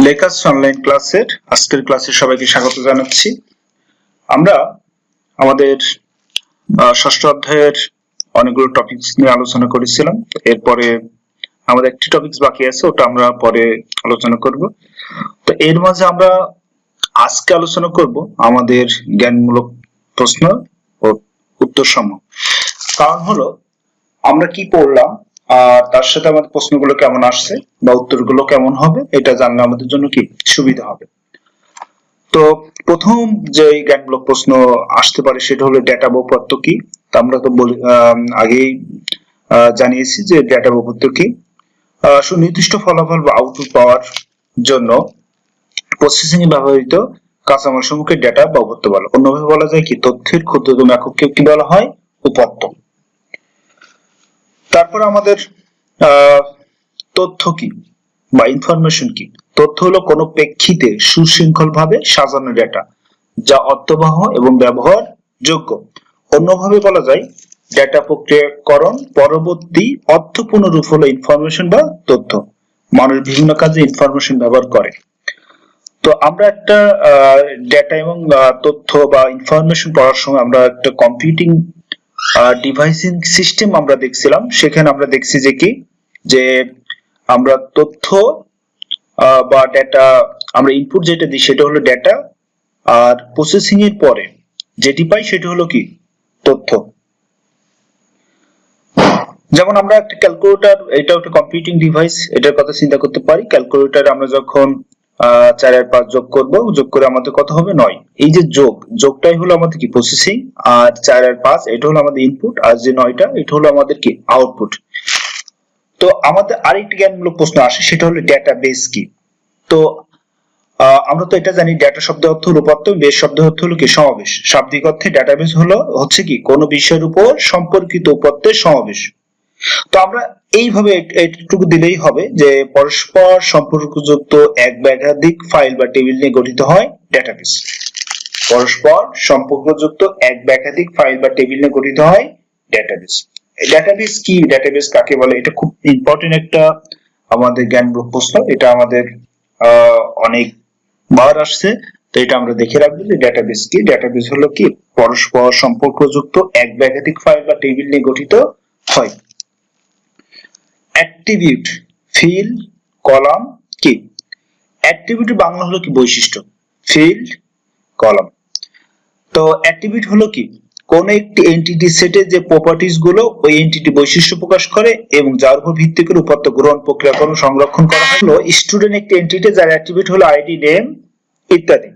লেখাস online ক্লাসের আজকের ক্লাসে সবাইকে স্বাগত জানাচ্ছি। আমরা আমাদের ষষ্ঠ অধ্যায়ের অনেকগুলো টপিকস নিয়ে আলোচনা করেছিলাম। এরপরে আমাদের একটি টপিকস বাকি আছে, ওটা আমরা পরে আলোচনা করব। তো এর মাঝে আমরা আজকে আলোচনা করব আমাদের জ্ঞানমূলক প্রশ্ন ও উত্তর সমূহ। কারণ হলো আমরা কি পড়লাম আর তার সাথে আমাদের প্রশ্নগুলো কেমন আসছে বা উত্তরগুলো কেমন হবে, এটা জানলে আমাদের জন্য কি সুবিধা হবে। তো প্রথম যে জ্ঞানমূলক প্রশ্ন আসতে পারে সেটা হলো ডেটা বহুপত্য কি। আমরা তো আগেই জানিয়েছি যে ডেটা বহুপত্য কি। সুনির্দিষ্ট ফলাফল বা আউটপুট পাওয়ার জন্য প্রসেসিং এ ব্যবহৃত কাঁচামাল সমূহকে ডেটা বহুপত্য বলে। অন্যভাবে বলা যায় কি, তথ্যের ক্ষুদ্রতম এককে কি বলা হয়? উপাত্ত। তারপর আমাদের তথ্য কি বা ইনফরমেশন কি। তথ্য হলো কোনো প্রেক্ষিতে সুশৃঙ্খল ভাবে সাজানো ডেটা যা অর্থবহ এবং ব্যবহার যোগ্য। অন্যভাবে বলা যায় ডেটা প্রক্রিয়াকরণ পরবর্তী অর্থপূর্ণ রূপ হলো ইনফরমেশন বা তথ্য। মানুষ বিভিন্ন কাজে ইনফরমেশন ব্যবহার করে। তো আমরা একটা ডেটা এবং তথ্য বা ইনফরমেশন পড়ার সময় আমরা একটা কম্পিউটিং ডিভাইসিং সিস্টেম আমরা দেখছিলাম। সেখানে আমরা দেখছি যে কি, যে আমরা তথ্য বা ডেটা আমরা ইনপুট যেটা দিই সেটা হলো ডেটা, আর প্রসেসিং এর পরে যেটি পাই সেটা হলো কি, তথ্য। যেমন আমরা একটা ক্যালকুলেটর, এটা একটা কম্পিউটিং ডিভাইস, এটার কথা চিন্তা করতে পারি। ক্যালকুলেটরে আমরা যখন 4 আর 5 যোগ করব, যোগ করে আমাদের কত হবে? 9। এই যে যোগটাই হলো আমাদের কি, প্রসেসিং। আর 4 আর 5 এটা হলো আমাদের ইনপুট, আর যে 9টা এটা হলো আমাদের কি, আউটপুট। তো আমাদের আরেকটি জ্ঞানমূলক প্রশ্ন আসে, সেটা হলো ডেটাবেস কি। তো আমরা তো এটা জানি, ডেটা শব্দের অর্থ হলো উপাত্ত, বেস শব্দের অর্থ হলো কি, সমাবেশ। শাব্দিক অর্থে ডেটাবেস হচ্ছে কি, কোনো বিষয়ের উপর সম্পর্কিত উপাত্তের সমাবেশ। তো আমরা এইভাবে এইটুকু দিলেই হবে যে পরস্পর সম্পর্কযুক্ত এক বা একাধিক ফাইল বা টেবিল নিয়ে গঠিত হয় ডেটাবেস। পরস্পর সম্পর্কযুক্ত এক বা একাধিক ফাইল বা টেবিল নিয়ে গঠিত হয় ডেটাবেস। ডেটাবেস কি, ডেটাবেস কাকে বলে, এটা খুব ইম্পর্টেন্ট একটা আমাদের জ্ঞানমূলক প্রশ্ন। এটা আমাদের অনেক বার আসছে। তো এটা আমরা দেখে রাখবো যে ডেটাবেস কি। ডেটাবেস হলো কি, পরস্পর সম্পর্কযুক্ত এক বা একাধিক ফাইল বা টেবিল নিয়ে গঠিত হয়। অ্যাট্রিবিউট, ফিল্ড, কলাম কি। অ্যাট্রিবিউটের বাংলা হলো কি, বৈশিষ্ট্য। Field, column. তো অ্যাট্রিবিউট হলো কি, কোন একটি এন্টিটি সেটের যে প্রপার্টিজ গুলো ওই এন্টিটি বৈশিষ্ট্য প্রকাশ করে এবং যার উপর ভিত্তি করে উপাত্ত গ্রহণ, প্রক্রিয়াকরণ, সংরক্ষণ করা হয়। হলো স্টুডেন্ট একটি এন্টিটি যার অ্যাট্রিবিউট হলো আইডি, নেম ইত্যাদি।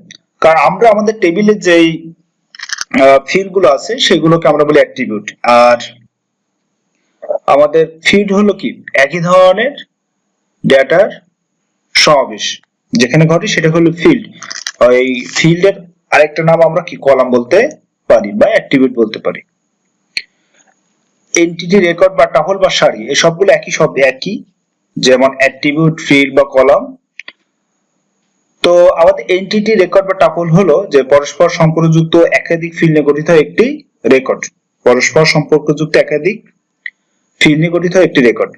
কারণ আমরা আমাদের টেবিলের যেই ফিল্ড গুলো আছে সেগুলোকে আমরা বলি অ্যাট্রিবিউট। আর আমাদের ফিল্ড হলো কি, একই ধরনের ডেটার সমাবেশ যেখানে ঘটে সেটা হলো ফিল্ড। এই ফিল্ডের আরেকটা নাম আমরা কি, কলাম বলতে পারি বা অ্যাট্রিবিউট বলতে পারি। এন্টিটি, রেকর্ড বা টাপল বা সারি, এই সবগুলো একই শব্দ, একই, যেমন অ্যাট্রিবিউট, ফিল্ড বা কলাম। তো আমাদের এন্টিটি, রেকর্ড বা টাপল হলো যে পরস্পর সম্পর্কযুক্ত একাধিক ফিল্ড নিয়ে গঠিত একটি রেকর্ড। পরস্পর সম্পর্কযুক্ত একাধিক ফিল্ড নিয়ে গঠিত একটি রেকর্ড।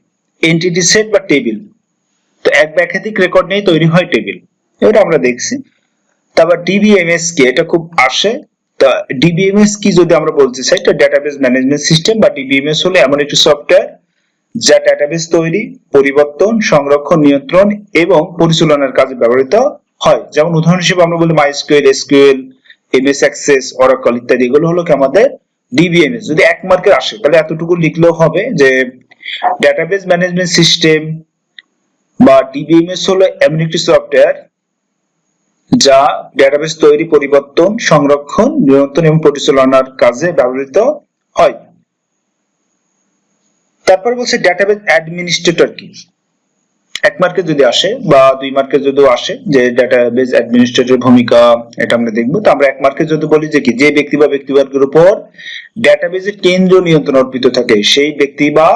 এন্টিটি সেট বা টেবিল, তো এক বা একাধিক রেকর্ড নিয়ে তৈরি হয় টেবিল, এটা আমরা দেখছি। তারপর ডিবিএমএস কি, এটা খুব আসে। তা ডিবিএমএস কি যদি আমরা বলতে চাই, তো ডেটাবেস ম্যানেজমেন্ট সিস্টেম বা ডিবিএমএস হলো এমন একটি সফটওয়্যার যা ডেটাবেস তৈরি, পরিবর্তন, সংরক্ষণ, নিয়ন্ত্রণ এবং পরিচালনার কাজে ব্যবহৃত হয়। যেমন উদাহরণ হিসেবে আমরা বলি MySQL, SQL, MS access, oracle ইত্যাদি। এগুলো হলো কি আমাদের ডিবিএমএস। যদি 1 মার্কের আসে তাহলে এতটুকু লিখলেও হবে যে ডেটাবেস ম্যানেজমেন্ট সিস্টেম বা ডিবিএমএস হলো এমন একটি সফটওয়্যার যা ডেটাবেস তৈরি, পরিবর্তন, সংরক্ষণ, নিয়ন্ত্রণ এবং পরিচালনার কাজে ব্যবহৃত হয়। তারপর বলছে ডেটাবেস অ্যাডমিনিস্ট্রেটর কি। 1 মার্কে যদি আসে বা 2 মার্কে যদি আসে যে ডেটাবেস অ্যাডমিনিস্ট্রেটর ভূমিকা, এটা আমরা দেখব। তো আমরা 1 মার্কে যদি বলি যে কি, যে ব্যক্তি বা ব্যক্তিবর্গের উপর ডেটাবেসের কেন্দ্রীয় নিয়ন্ত্রণ অর্পিত থাকে সেই ব্যক্তি বা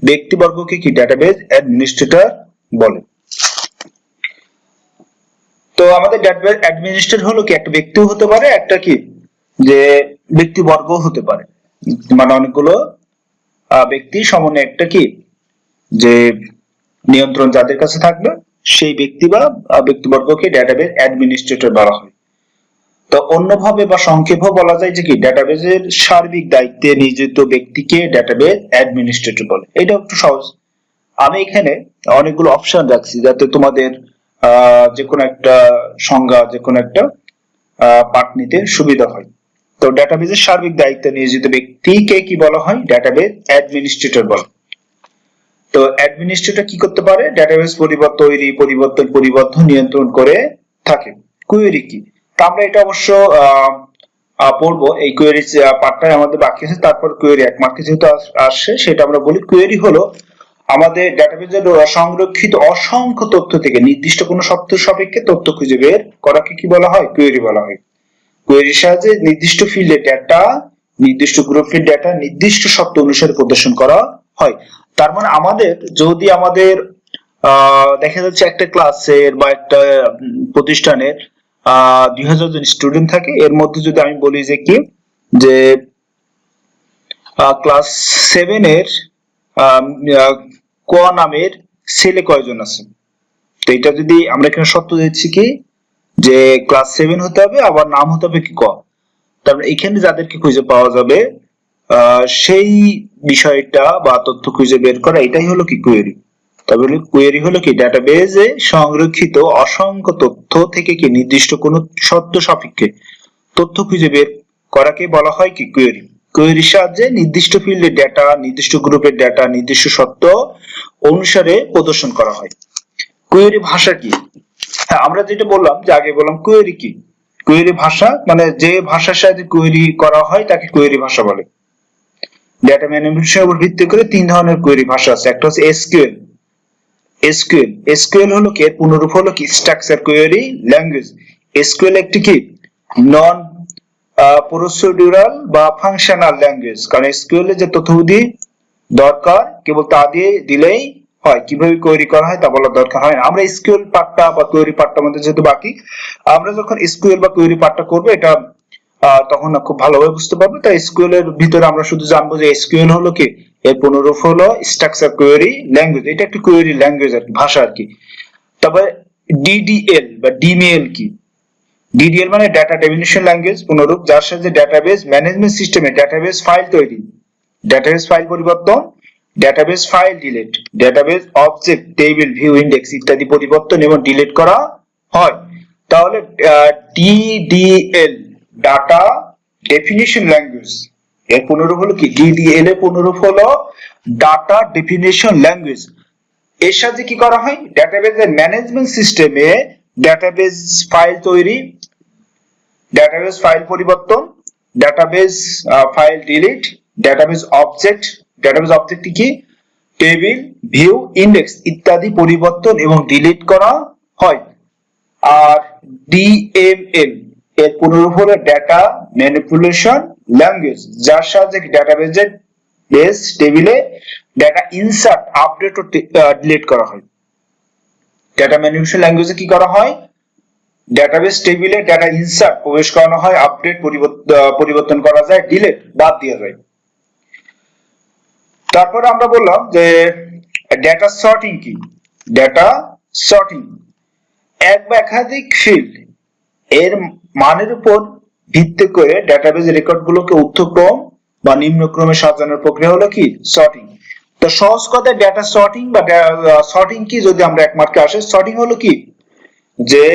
ব্যক্তিবর্গকে কি ডেটাবেস অ্যাডমিনিস্ট্রেটর বলে। তো আমাদের ডেটাবেস অ্যাডমিনিস্ট্রেটর হলো কি, একটা ব্যক্তিও হতে পারে, একটা কি, যে ব্যক্তিবর্গও হতে পারে, মানে অনেকগুলো ব্যক্তি সমন্বয়ে একটা কি, যে নিয়ন্ত্রণ যাদের কাছে থাকবে সেই ব্যক্তি বা ব্যক্তিবর্গকে ডেটাবেজ অ্যাডমিনিস্ট্রেটর বলা হয়। তো অন্যভাবে বা সংক্ষেপে বলা যায় যে কি ডেটাবেজের সার্বিক দায়িত্বে নিয়োজিত ব্যক্তিকে ডেটাবেজ অ্যাডমিনিস্ট্রেটর বলে। এটা একটু সহজ। আমি এখানে অনেকগুলো অপশন রাখছি যাতে তোমাদের যে কোনো একটা সংজ্ঞা যে কোনো একটা পাঠ নিতে সুবিধা হয়। তো ডেটাবেজের সার্বিক দায়িত্বে নিয়োজিত ব্যক্তিকে কি বলা হয়? ডেটাবেজ অ্যাডমিনিস্ট্রেটর বলে। তো অ্যাডমিনিস্ট্রেটর কি করতে পারে? ডেটাবেজ তৈরি, পরিবর্তন, পরিবর্ধন, নিয়ন্ত্রণ করে থাকে। কোয়েরি কি? তো আমরা এটা অবশ্য পড়বো, এই কোয়েরি পার্টটাই আমাদের বাকি আছে। তারপর কোয়েরি 1 মার্কে যেহেতু আসছে সেটা আমরা বলি। কোয়েরি হলো আমাদের ডেটাবেজের সংরক্ষিত অসংখ্য তথ্য থেকে নির্দিষ্ট কোনো শর্ত সাপেক্ষে তথ্য খুঁজে বের করাকে কি বলা হয়? কোয়েরি বলা হয়। কোয়েরির সাহায্যে নির্দিষ্ট ফিল্ডের ডেটা, নির্দিষ্ট গ্রুপের ডেটা নির্দিষ্ট শর্ত অনুসারে প্রদর্শন করা হয়। তার মানে আমাদের যদি আমাদের দেখা যাচ্ছে একটা ক্লাসের বা একটা প্রতিষ্ঠানের 2000 জন স্টুডেন্ট থাকে, এর মধ্যে যদি আমি বলি যে কি যে ক্লাস 7 এর ক নামের ছেলে কয়জন আছে, তো এটা যদি আমরা এখানে শর্ত দিচ্ছি কি যে ক্লাস 7 হতে হবে, আবার নাম হতে হবে কি ক। তারপরে এখানে যাদেরকে খুঁজে পাওয়া যাবে সেই বিষয়টা বা তথ্য খুঁজে বের করা, এটাই হলো কি কোয়েরি। তবে কোয়েরি হলো কি ডেটাবেজে সংরক্ষিত অসংখ্য তথ্য থেকে কি নির্দিষ্ট কোনো শর্ত সাপেক্ষে তথ্য খুঁজে বের করাকে বলা হয় কি কোয়েরি। কোয়েরির সাহায্যে নির্দিষ্ট ফিল্ডের ডেটা, নির্দিষ্ট গ্রুপের ডেটা নির্দিষ্ট শর্ত অনুসারে প্রদর্শন করা হয়। কোয়েরি ভাষা কি? হ্যাঁ, আমরা যেটা বললাম যে আগে বললাম কোয়েরি কি, কোয়েরি ভাষা মানে যে ভাষার সাথে কোয়েরি করা হয় তাকে কোয়েরি ভাষা বলে। ডেটা ম্যানিপুলেশনের উপর ভিত্তি করে 3 ধরনের কোয়েরি ভাষা আছে। একটা হচ্ছে এসকিউএল। এসকিউএল হলো কি, এর পুনরূপ হলো কি স্ট্রাকচার কোয়েরি ল্যাঙ্গুয়েজ। এসকিউএল একটি কি নন প্রসিডিউরাল বা ফাংশনাল ল্যাঙ্গুয়েজ, কারণ এসকিউএল এর যে তথ্যাবধি দরকার কেবল তা দিয়ে দিলেই হয়, কিভাবে কোয়েরি করা হয় তা বলার দরকার হয় না। আমরা এসকিউএল পার্টটা বা কোয়েরি পার্টটা মধ্যে যেহেতু বাকি, আমরা যখন এসকিউএল বা কোয়েরি পার্টটা করব এটা তখন খুব ভালোভাবে বুঝতে পারবে। তাই এসকিউএল এর ভিতরে আমরা শুধু জানবো যে এসকিউএল হলো কি, এর পুনরূপ হলো স্ট্রাকচার কোয়েরি ল্যাঙ্গুয়েজ। এটা একটি কোয়েরি ল্যাঙ্গুয়েজ আর কি, ভাষা আর কি। তবে ডিডিএল বা ডিএমএল কি? ডিডিএল মানে ডাটা ডেফিনিশন ল্যাঙ্গুয়েজ পুনরূপ, যার সাহায্যে ডাটাবেজ ম্যানেজমেন্ট সিস্টেমে ডাটাবেজ ফাইল তৈরি, ডাটাবেজ ফাইল পরিবর্তন, database file delete, database object, table, view, index ইত্যাদি পরিবর্তন এবং ডিলিট করা হয়। তাহলে ডিডিএল ডাটা ডেফিনিশন ল্যাঙ্গুয়েজ, এর পুনরূপ হলো কি ডিডিএল এর পুনরূপ হলো ডাটা ডেফিনিশন ল্যাঙ্গুয়েজ। এর সাথে কি করা হয়? ডাটাবেজের ম্যানেজমেন্ট সিস্টেমে ডাটাবেজ ফাইল তৈরি, ডাটাবেজ ফাইল পরিবর্তন, database file delete, database object, database object কি টেবিল, ভিউ, ইন্ডেক্স ইত্যাদি পরিবর্তন এবং ডিলিট করা হয়। আর ডিএমএল এর পুনরূপ হলো ডাটা ম্যানিপুলেশন ল্যাঙ্গুয়েজ, যার সাহায্যে ডাটাবেজের বেস টেবিলে ডাটা ইনসার্ট, আপডেট ও ডিলিট করা হয়। ডাটা ম্যানিপুলেশন ল্যাঙ্গুয়েজে কি করা হয়? ডাটাবেস টেবিলে ডাটা ইনসার্ট প্রবেশ করানো হয়, আপডেট পরিবর্তন করা যায়, ডিলিট বাদ দেওয়া যায়। তারপরে আমরা বললাম যে ডাটা সর্টিং কি? ডাটা সর্টিং এক বা একাধিক ফিল্ড এর মানের উপর ভিত্তি করে ডাটাবেজ রেকর্ডগুলোকে ঊর্ধ্বক্রম বা নিম্নক্রমে সাজানোর প্রক্রিয়া হলো কি সর্টিং। তো সহজ কথায় ডাটা সর্টিং বা সর্টিং কি যদি আমরা 1 মার্কে আসে, সর্টিং হলো কি যে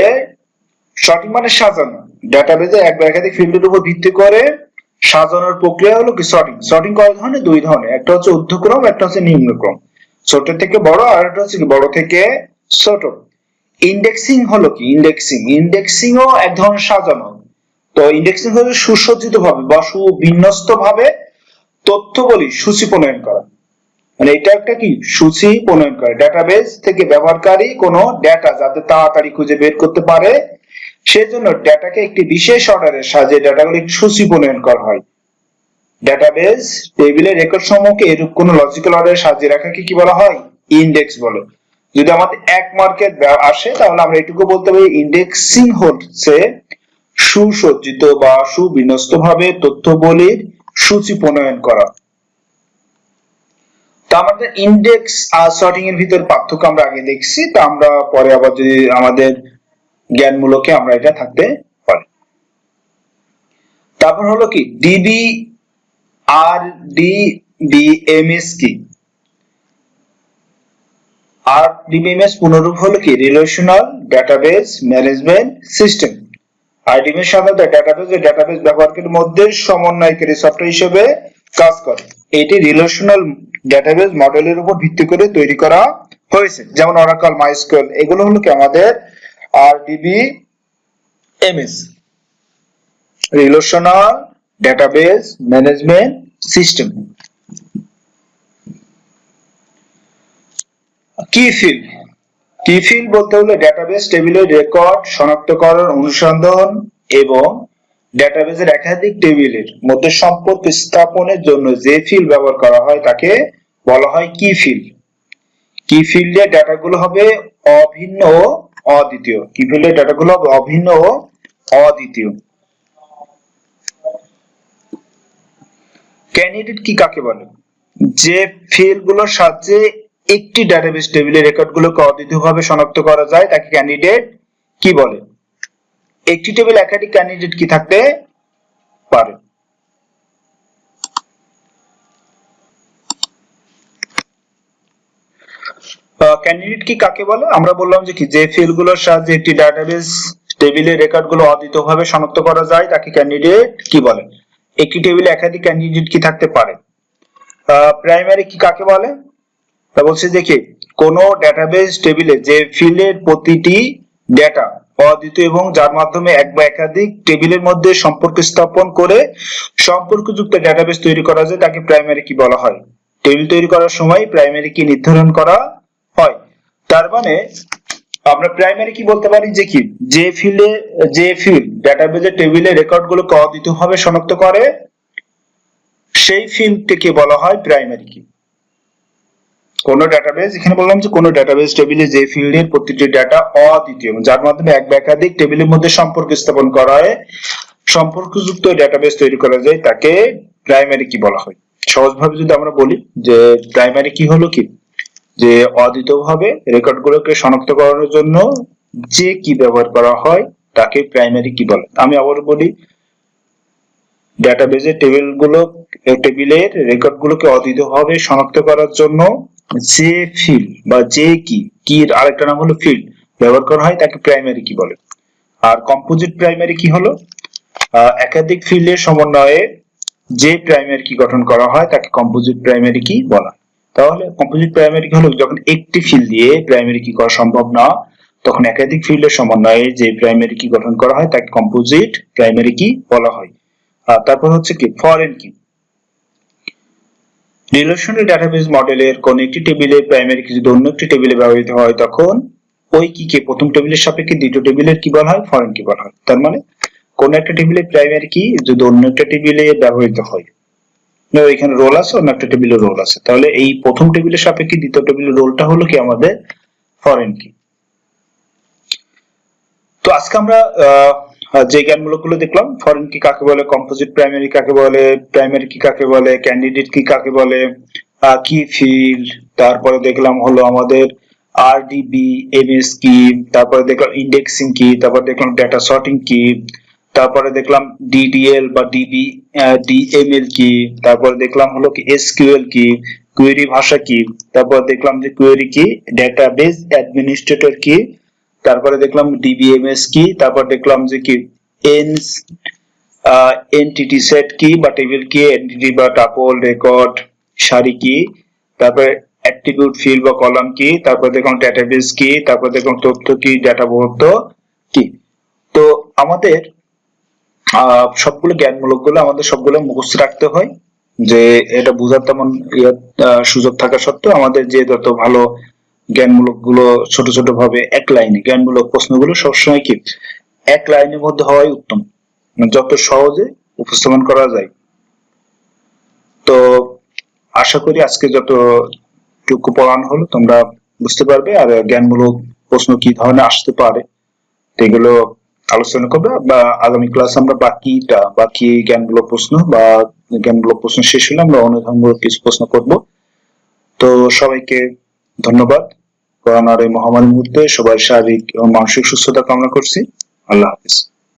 সর্টিং মানে সাজানো, ডাটাবেজে এক বা একাধিক ফিল্ডের উপর ভিত্তি করে সাজানোর প্রক্রিয়া হলো কি সর্টিং। সর্টিং কয় ধরনের? 2 ধরনের, একটা হচ্ছে ঊর্ধ্বক্রম, একটা হচ্ছে নিম্নক্রম। ছোট থেকে বড় আর একটা হচ্ছে কি বড় থেকে ছোট। ইন্ডেক্সিং হলো কি? ইন্ডেক্সিং ও এক ধরনের সাজানো। তো ইন্ডেক্সিং হলো সুসজ্জিত ভাবে বা সুবিন্যস্ত ভাবে তথ্যবলী সূচি প্রণয়ন করা, মানে এটা একটা কি সূচি প্রণয়ন করে ডাটাবেজ থেকে ব্যবহারকারী কোনো ডেটা যাতে তাড়াতাড়ি খুঁজে বের করতে পারে, সেজন্য ডেটাকে একটি বিশেষ অর্ডারে সাজিয়ে ডাটাগুলি সূচি প্রণয়ন করা হয়। ডাটাবেজ টেবিলের রেকর্ড সমূহকে এরূপ কোনো লজিক্যাল অর্ডারে সাজিয়ে রাখাকে কি বলা হয়? ইন্ডেক্স বলে। যদি আমাদের 1 মার্কের আসে তাহলে আমরা এটুকু বলতে পারি ইন্ডেক্সিং হচ্ছে সুসজ্জিত বা সুবিন্যস্ত ভাবে তথ্যবলীর সূচি প্রণয়ন করা। তো আমাদের ইন্ডেক্স আর সর্টিং এর ভিতর পার্থক্য আমরা আগে দেখছি, তো আমরা পরে আবার যদি আমাদের জ্ঞানমূলকে আমরা এটা থাকতে পারি। তারপর হলো কি ডিবি আর ডিবিএমএস কি? আর ডিবিএমএস পুনরূপ হলো কি রিলেশনাল ডেটাবেস ম্যানেজমেন্ট সিস্টেম। আরডিএমএস সাধারণত ডেটাবেস ব্যবহারকারীর মধ্যে সমন্বয়কারী সফটওয়্যার হিসেবে কাজ করে। এটি রিলেশনাল ডেটাবেস মডেলের উপর ভিত্তি করে তৈরি করা হয়েছে, যেমন অরাকল, মাইস্কুয়েল, এগুলো হলো কি আমাদের RDBMS, relational database management system. কি ফিল্ড? কি ফিল্ড বলতে হলে ডেটাবেস টেবিলের রেকর্ড শনাক্তকরণ, অনুসন্ধান এবং ডেটাবেসের একাধিক টেবিলের মধ্যে সম্পর্ক স্থাপনের জন্য যে ফিল্ড ব্যবহার করা হয় তাকে বলা হয় কি ফিল্ড। কি ফিল্ডে ডাটাগুলো হবে অভিন্ন ও অদ্বিতীয়। কি ফিল্ডে ডাটাগুলো হবে অভিন্ন ও অদ্বিতীয়। ক্যান্ডিডেট কি কাকে বলে? যে ফিল্ডগুলোর সাহায্যে একটি ডাটাবেস টেবিলের রেকর্ডগুলোকে অদ্বিতীয়ভাবে শনাক্ত করা যায় তাকে ক্যান্ডিডেট কি বলে? একটি টেবিল একাধিক ক্যান্ডিডেট কি থাকতে পারে। ক্যান্ডিডেট কি কাকে বলে? আমরা বললাম যে কি যে ফিল্ডগুলোর সাহায্যে একটি ডাটাবেস টেবিলের রেকর্ডগুলো অদ্বিতীয়ভাবে শনাক্ত করা যায় তাকে ক্যান্ডিডেট কি বলে। একটি টেবিলে একাধিক ক্যান্ডিডেট কি থাকতে পারে। প্রাইমারি কি কাকে বলে? তা বলছে দেখি কোন ডাটাবেস টেবিলে যে ফিল্ডের প্রতিটি ডেটা অদ্বিতীয় এবং যার মাধ্যমে এক বা একাধিক টেবিলের মধ্যে সম্পর্ক স্থাপন করে সম্পর্কযুক্ত ডাটাবেস তৈরি করা যায় তাকে প্রাইমারি কি বলা হয়। টেবিল তৈরি করার সময় প্রাইমারি কি নির্ধারণ করা হয়। তার মানে আমরা প্রাইমারি কি বলতে পারি যে কি যে ফিল্ড ডাটাবেসের টেবিলে রেকর্ডগুলোকে অদ্বিতীয়ভাবে শনাক্ত করে সেই ফিল্ডটিকে বলা হয় প্রাইমারি কি। কোন ডাটাবেস, এখানে বললাম যে কোন ডাটাবেস টেবিলে যে ফিল্ডের প্রতিটি ডাটা অদ্বিতীয় যার মাধ্যমে এক বা একাধিক টেবিলের মধ্যে সম্পর্ক স্থাপন করা হয় সম্পর্কযুক্ত ডাটাবেস তৈরি করা যায় তাকে প্রাইমারি কি বলা হয়। সহজভাবে যদি আমরা বলি যে প্রাইমারি কি হলো কি যে অদ্বিতীয়ভাবে রেকর্ডগুলোকে শনাক্ত করার জন্য যে কি ব্যবহার করা হয় তাকে প্রাইমারি কি বলে। আমি আবার বলি ডাটাবেসের টেবিলের রেকর্ডগুলোকে অদ্বিতীয়ভাবে শনাক্ত করার জন্য যে ফিল্ড বা যে কির আরেকটা নাম হলো ফিল্ড ব্যবহার করা হয় তাকে প্রাইমারি কি বলে। আর কম্পোজিট প্রাইমারি কি হলো একাধিক ফিল্ডের সমন্বয়ে যে প্রাইমারি কি গঠন করা হয় তাকে কম্পোজিট প্রাইমারি কি বলা। তাহলে কম্পোজিট প্রাইমারি কি হলো যখন একটি ফিল্ড দিয়ে প্রাইমারি কি করা সম্ভব না তখন একাধিক ফিল্ডের সমন্বয়ে যে প্রাইমারি কি গঠন করা হয় তাকে কম্পোজিট প্রাইমারি কি বলা হয়। তারপর হচ্ছে কি ফরেন কি। রিলেশনাল ডাটাবেস মডেলের কোন একটি টেবিলে প্রাইমারি কি যদি অন্য একটি টেবিলে ব্যবহৃত হয় তখন ওই কিকে প্রথম টেবিলের সাপেক্ষে দ্বিতীয় টেবিলের কি বলা হয় ফরেন কি বলা হয়। তার মানে কোন একটা টেবিলে প্রাইমারি কি যদি অন্য একটা টেবিলে ব্যবহৃত হয়, এখানে রোল আছে অন্য একটা টেবিলে রোল আছে, তাহলে এই প্রথম টেবিলের সাপেক্ষে দ্বিতীয় টেবিলের রোলটা হলো কি আমাদের ফরেন কি। তো আজকে আমরা যে জ্ঞানমূলকগুলো দেখলাম ফরেন কি কাকে বলে, কম্পোজিট প্রাইমারি কাকে বলে, প্রাইমারি কি কাকে বলে, ক্যান্ডিডেট কি কাকে বলে, কি ফিল্ড, তারপরে দেখলাম হলো আমাদের আরডিবিএমএস কি, তারপরে দেখলাম ইন্ডেক্সিং কি, তারপর দেখলাম ডেটা সর্টিং কি, তারপরে দেখলাম ডিডিএল বা ডিএমএল কি, তারপরে দেখলাম হলো কি এসকিউএল কি, কোয়েরি ভাষা কি, তারপর দেখলাম যে কোয়েরি কি, ডেটাবেস অ্যাডমিনিস্ট্রেটর কি, তারপরে দেখলাম ডিবিএমএস কি, তারপর দেখলাম যে কি এনটিটি সেট কি বা টেবিল কি, এনটিটি বা টাপল, রেকর্ড, সারি কি, তারপরে অ্যাট্রিবিউট, ফিল্ড বা কলাম কি, তারপর দেখলাম ডেটাবেস কি, তারপর দেখলাম তথ্য কি, ডেটা বরাদ্দ কি। তো আমাদের সবগুলো জ্ঞানমূলক গুলো আমাদের সবগুলো মুখস্থ রাখতে হয়, যে এটা বোঝার তেমন সুযোগ থাকা সত্ত্বেও আমাদের যে যত ভালো জ্ঞানমূলক গুলো ছোট ছোট ভাবে এক লাইনে জ্ঞানমূলক প্রশ্নগুলো সবসময় কি এক লাইনের মধ্যে হওয়াই উত্তম, যত সহজে উপস্থাপন করা যায়। তো আশা করি আজকে যতটুকু পড়ানো হলো তোমরা বুঝতে পারবে আর জ্ঞানমূলক প্রশ্ন কি ধরনের আসতে পারে এগুলো আলোচনা করবে, বা আগামী ক্লাস আমরা বাকি জ্ঞানমূলক প্রশ্ন বা জ্ঞানমূলক প্রশ্ন শেষ হলে আমরা অনুধানমূলক কিছু প্রশ্ন করব। তো সবাইকে ধন্যবাদ। করোনার এই মহামারী মুহূর্তে সবার শারীরিক এবং মানসিক সুস্থতা কামনা করছি। আল্লাহ হাফিজ।